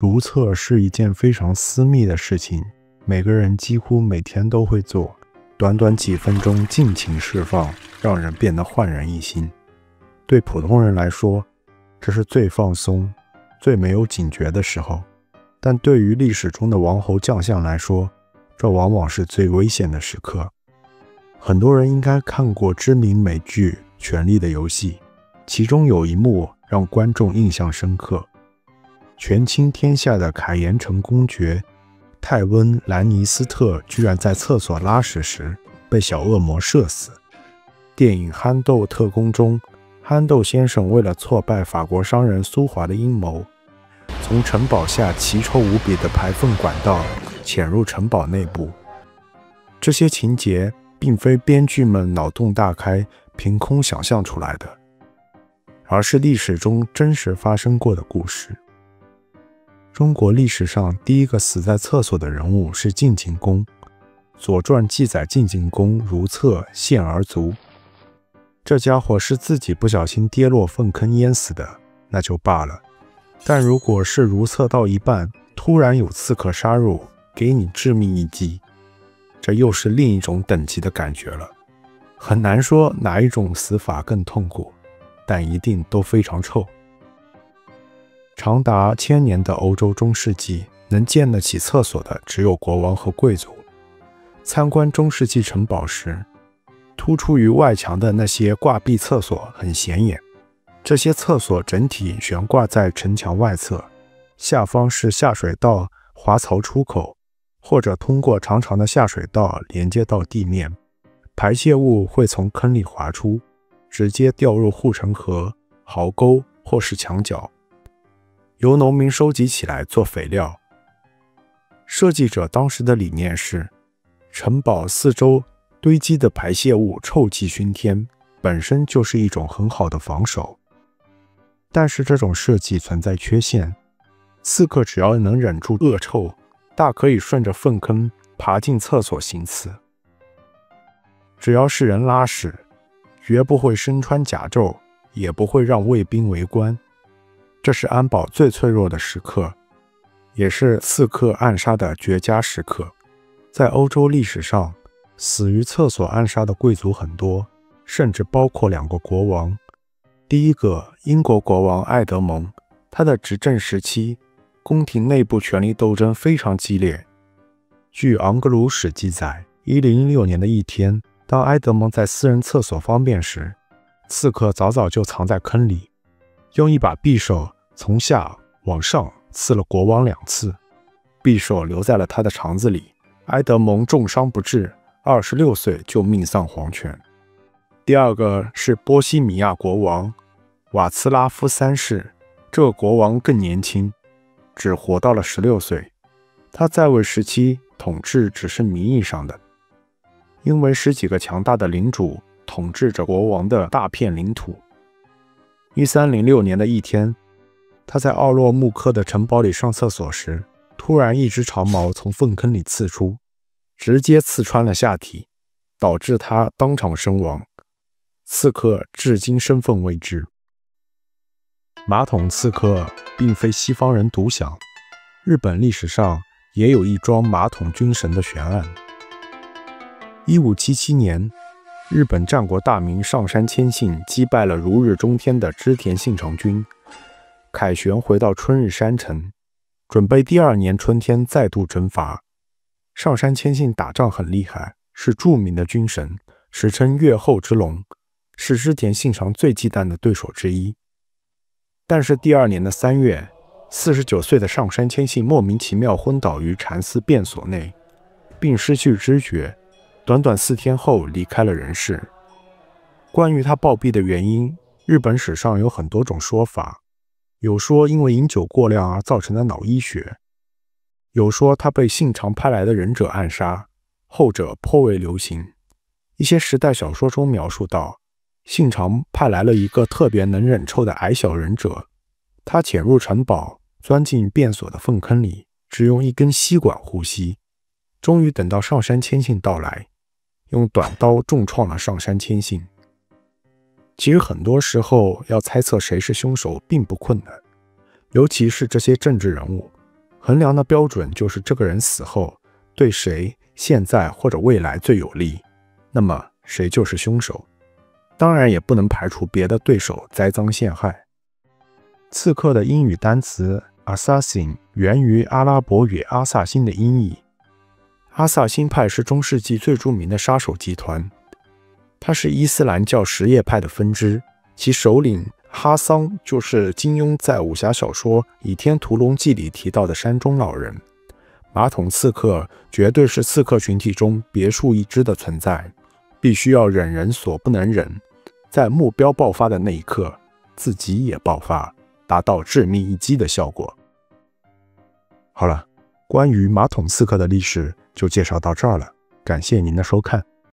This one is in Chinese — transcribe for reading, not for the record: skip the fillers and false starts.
如厕是一件非常私密的事情，每个人几乎每天都会做，短短几分钟尽情释放，让人变得焕然一新。对普通人来说，这是最放松、最没有警觉的时候，但对于历史中的王侯将相来说，这往往是最危险的时刻。很多人应该看过知名美剧《权力的游戏》，其中有一幕让观众印象深刻。权倾天下的凯岩城公爵泰温·兰尼斯特居然在厕所拉屎时被小恶魔射死。电影《憨豆特工》中，憨豆先生为了挫败法国商人苏华的阴谋，从城堡下奇臭无比的排粪管道潜入城堡内部。这些情节并非编剧们脑洞大开凭空想象出来的，而是历史中真实发生过的故事。中国历史上第一个死在厕所的人物是晋景公，《左传》记载晋景公如厕陷而卒。这家伙是自己不小心跌落粪坑淹死的，那就罢了，但如果是如厕到一半，突然有刺客杀入，给你致命一击，这又是另一种等级的感觉了。很难说哪一种死法更痛苦，但一定都非常臭。长达1000年的欧洲中世纪，能建得起厕所的只有国王和贵族。参观中世纪城堡时，突出于外墙的那些挂壁厕所很显眼。这些厕所整体悬挂在城墙外侧，下方是下水道滑槽出口，或者通过长长的下水道连接到地面。排泄物会从坑里滑出，直接掉入护城河、壕沟或是墙角，由农民收集起来做肥料。设计者当时的理念是，城堡四周堆积的排泄物臭气熏天，本身就是一种很好的防守。但是这种设计存在缺陷，刺客只要能忍住恶臭，大可以顺着粪坑爬进厕所行刺。只要是人拉屎，绝不会身穿甲胄，也不会让卫兵围观。这是安保最脆弱的时刻，也是刺客暗杀的绝佳时刻。在欧洲历史上，死于厕所暗杀的贵族很多，甚至包括2个国王。第一个，英国国王爱德蒙，他的执政时期，宫廷内部权力斗争非常激烈。据昂格鲁史记载，1016年的一天，当埃德蒙在私人厕所方便时，刺客早早就藏在坑里，用一把匕首从下往上刺了国王2次，匕首留在了他的肠子里。埃德蒙重伤不治，26岁就命丧黄泉。第二个是波西米亚国王瓦茨拉夫3世，这个国王更年轻，只活到了16岁。他在位时期统治只是名义上的，因为10几个强大的领主统治着国王的大片领土。1306年的一天，他在奥洛木科的城堡里上厕所时，突然一只长矛从粪坑里刺出，直接刺穿了下体，导致他当场身亡。刺客至今身份未知。马桶刺客并非西方人独享，日本历史上也有一桩马桶军神的悬案。1577年，日本战国大名上杉谦信击败了如日中天的织田信长军，凯旋回到春日山城，准备第2年春天再度征伐。上杉谦信打仗很厉害，是著名的军神，史称越后之龙，是织田信长最忌惮的对手之一。但是第2年的3月，49岁的上杉谦信莫名其妙昏倒于禅寺便所内，并失去知觉，短短4天后离开了人世。关于他暴毙的原因，日本史上有很多种说法，有说因为饮酒过量而造成的脑溢血，有说他被信长派来的忍者暗杀，后者颇为流行。一些时代小说中描述到，信长派来了一个特别能忍臭的矮小忍者，他潜入城堡，钻进便所的粪坑里，只用一根吸管呼吸。终于等到上杉谦信到来，用短刀重创了上杉谦信。其实很多时候要猜测谁是凶手并不困难，尤其是这些政治人物，衡量的标准就是这个人死后对谁现在或者未来最有利，那么谁就是凶手。当然也不能排除别的对手栽赃陷害。刺客的英语单词 assassin 源于阿拉伯语阿萨辛的音译。阿萨辛派是中世纪最著名的杀手集团，它是伊斯兰教什叶派的分支，其首领哈桑就是金庸在武侠小说《倚天屠龙记》里提到的山中老人。马桶刺客绝对是刺客群体中别树一帜的存在，必须要忍人所不能忍，在目标爆发的那一刻，自己也爆发，达到致命一击的效果。好了，关于马桶刺客的历史就介绍到这儿了，感谢您的收看。